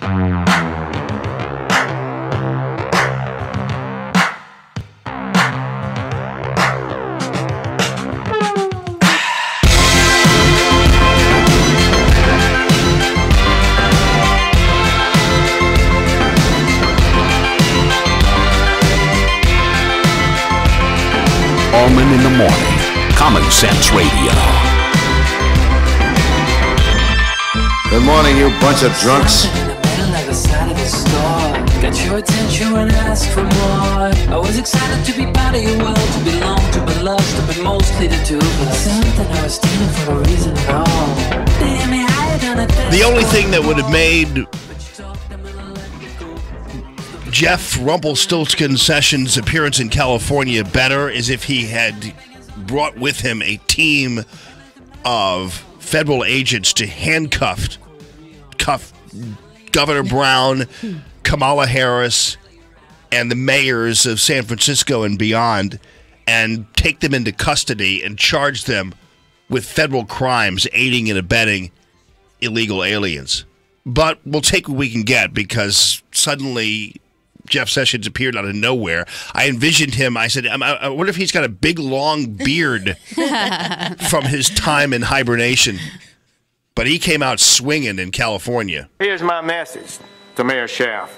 Allman in the Morning, Common Sense Radio. Good morning, you bunch of drunks. Got your attention when I asked for more. I was excited to be part of your world, to belong, to be loved, to be mostly the two of us. Something I was stealing for no reason at all. Damn me, I done it. The only thing that would have made Jeff Rumpelstiltskin Sessions' appearance in California better is if he had brought with him a team of federal agents to handcuff Governor Brown, Kamala Harris, and the mayors of San Francisco and beyond, and take them into custody and charge them with federal crimes, aiding and abetting illegal aliens. But we'll take what we can get, because suddenly Jeff Sessions appeared out of nowhere. I envisioned him. I said, I wonder if he's got a big, long beard from his time in hibernation. But he came out swinging in California. Here's my message to Mayor Schaaf.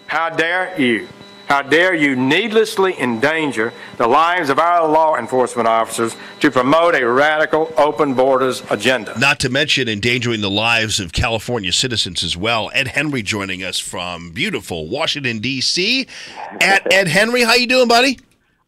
How dare you? How dare you needlessly endanger the lives of our law enforcement officers to promote a radical open borders agenda? Not to mention endangering the lives of California citizens as well. Ed Henry joining us from beautiful Washington, D.C. Ed Henry, how you doing, buddy?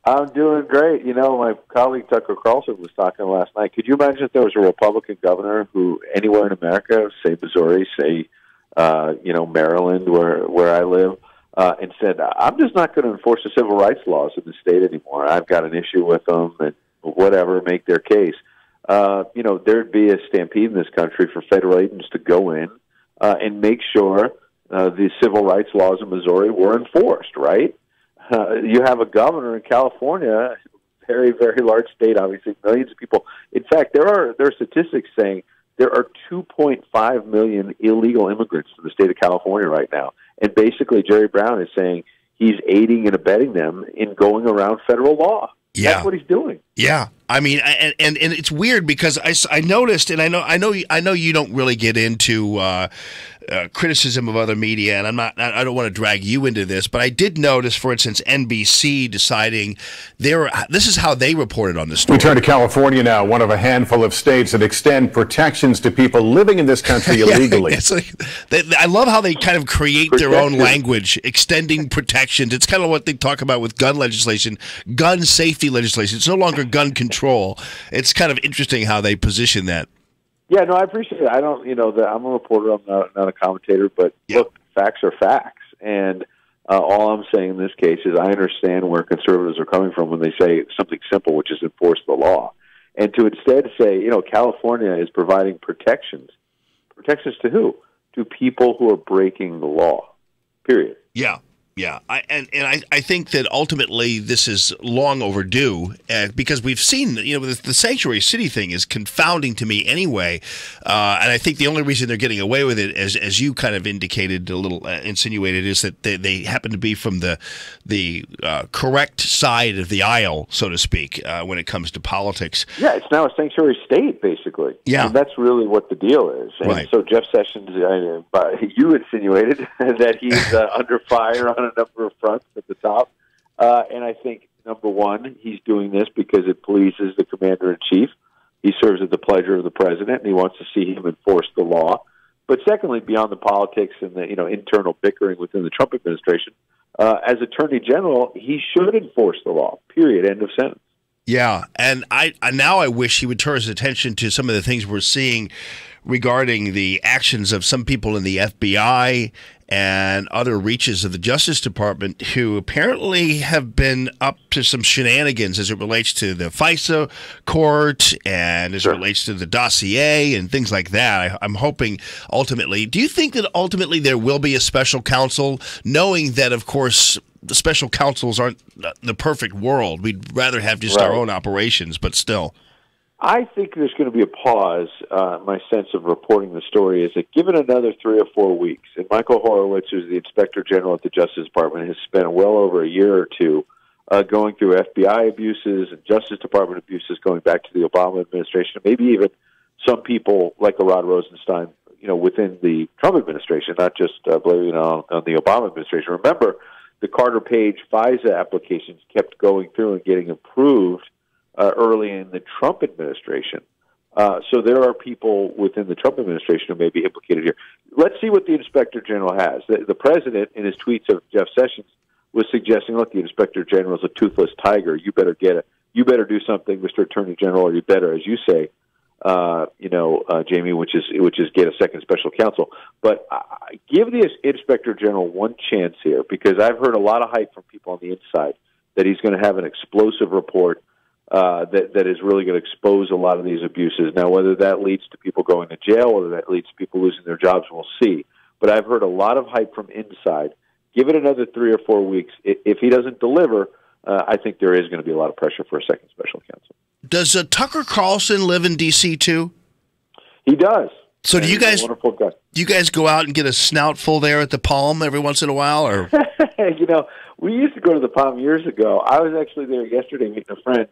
I'm doing great. You know, my colleague Tucker Carlson was talking last night. Could you imagine if there was a Republican governor who, anywhere in America, say Missouri, say, Maryland, where I live, and said, I'm just not going to enforce the civil rights laws in the state anymore. I've got an issue with them, and whatever, make their case. There'd be a stampede in this country for federal agents to go in and make sure the civil rights laws in Missouri were enforced, right? You have a governor in California, very, very large state, obviously, millions of people. In fact, there are statistics saying there are 2.5 million illegal immigrants to the state of California right now. And basically, Jerry Brown is saying he's aiding and abetting them in going around federal law. Yeah. That's what he's doing. Yeah, I mean, and it's weird because I noticed, and I know you don't really get into criticism of other media, and I don't want to drag you into this, but I did notice, for instance, NBC deciding this is how they reported on the story. We turn to California now, one of a handful of states that extend protections to people living in this country illegally. It's like, I love how they kind of create their own language, extending protections. It's kind of what they talk about with gun legislation, gun safety legislation. It's no longer gun control. It's kind of interesting how they position that. Yeah, no, I appreciate it. I don't, I'm a reporter. I'm not a commentator, but Look, facts are facts. And all I'm saying in this case is I understand where conservatives are coming from when they say something simple, which is enforce the law. And to instead say, California is providing protections. Protections to who? To people who are breaking the law, period. Yeah. Yeah, I think that ultimately this is long overdue because we've seen, the sanctuary city thing is confounding to me anyway, and I think the only reason they're getting away with it, as you kind of indicated, a little insinuated, is that they happen to be from the correct side of the aisle, so to speak, when it comes to politics. Yeah, it's now a sanctuary state, basically. Yeah, and that's really what the deal is. And right. So Jeff Sessions, you insinuated that he's under fire on a number of fronts at the top. And I think, number one, he's doing this because it pleases the commander-in-chief. He serves at the pleasure of the president, and he wants to see him enforce the law. But secondly, beyond the politics and the internal bickering within the Trump administration, as Attorney General, he should enforce the law, period, end of sentence. Yeah, and I wish he would turn his attention to some of the things we're seeing regarding the actions of some people in the FBI and other reaches of the Justice Department who apparently have been up to some shenanigans as it relates to the FISA court and as it relates to the dossier and things like that. I'm hoping ultimately, do you think that ultimately there will be a special counsel, knowing that, of course, the special counsels aren't the perfect world? We'd rather have just our own operations, but still. I think there's going to be a pause. My sense of reporting the story is that given another 3 or 4 weeks, and Michael Horowitz, who's the Inspector General at the Justice Department, has spent well over a year or two going through FBI abuses and Justice Department abuses going back to the Obama administration, maybe even some people like a Rod Rosenstein, within the Trump administration, not just blaming on the Obama administration. Remember, the Carter Page FISA applications kept going through and getting approved early in the Trump administration. So there are people within the Trump administration who may be implicated here. Let's see what the Inspector General has. The president, in his tweets of Jeff Sessions, was suggesting, look, the Inspector General is a toothless tiger. You better get it. You better do something, Mr. Attorney General, or you better, as you say, Jamie, which is get a second special counsel. But give the Inspector General one chance here, because I've heard a lot of hype from people on the inside that he's going to have an explosive report that is really going to expose a lot of these abuses. Now, whether that leads to people going to jail, whether that leads to people losing their jobs, we'll see. But I've heard a lot of hype from inside. Give it another 3 or 4 weeks. If he doesn't deliver, I think there is going to be a lot of pressure for a second special counsel. Does Tucker Carlson live in D.C. too? He does. So do you guys? Wonderful guy. Do you guys go out and get a snoutful there at the Palm every once in a while, or? We used to go to the Palm years ago. I was actually there yesterday meeting a friend.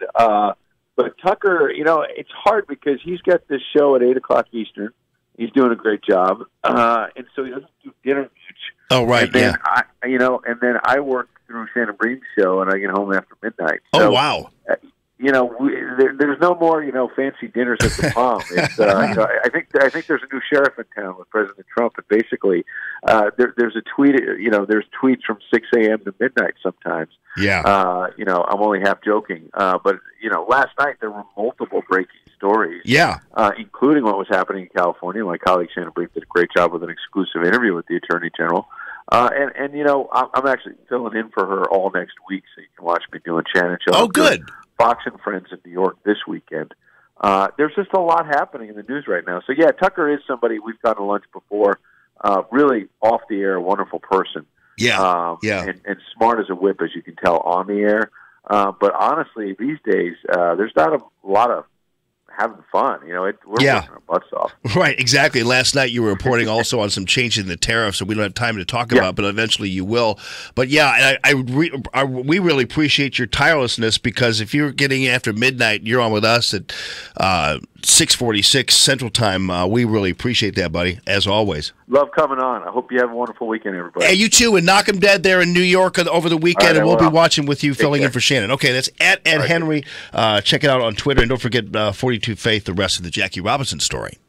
But Tucker, it's hard because he's got this show at 8:00 Eastern. He's doing a great job, and so he doesn't do dinner much. Oh, right, and then yeah. And then I work through Shannon Bream's show, and I get home after midnight. So, oh, wow. There's no more, fancy dinners at the Palm. It's, I think there's a new sheriff in town with President Trump, and basically, there's a tweet. There's tweets from 6 a.m. to midnight sometimes. Yeah. I'm only half joking, but last night there were multiple breaking stories. Yeah. Including what was happening in California. My colleague Shannon Bream did a great job with an exclusive interview with the Attorney General. And I'm actually filling in for her all next week, so you can watch me doing Shannon Show. Oh, good. Fox and Friends in New York this weekend. There's just a lot happening in the news right now. So, yeah, Tucker is somebody we've gone to lunch before. Really off the air, wonderful person. Yeah, and smart as a whip, as you can tell, on the air. But honestly, these days, there's not a lot of having fun. We're working our butts off. Right, exactly. Last night you were reporting also on some changes in the tariffs that we don't have time to talk about, but eventually you will. But yeah, we really appreciate your tirelessness, because if you're getting after midnight, you're on with us at 6:46 Central Time. We really appreciate that, buddy, as always. Love coming on. I hope you have a wonderful weekend, everybody. Hey, you too, and knock 'em dead there in New York over the weekend, and we'll be watching with you, filling in for Shannon. Okay, that's at Ed Henry. Check it out on Twitter, and don't forget 42 Faith, the rest of the Jackie Robinson story.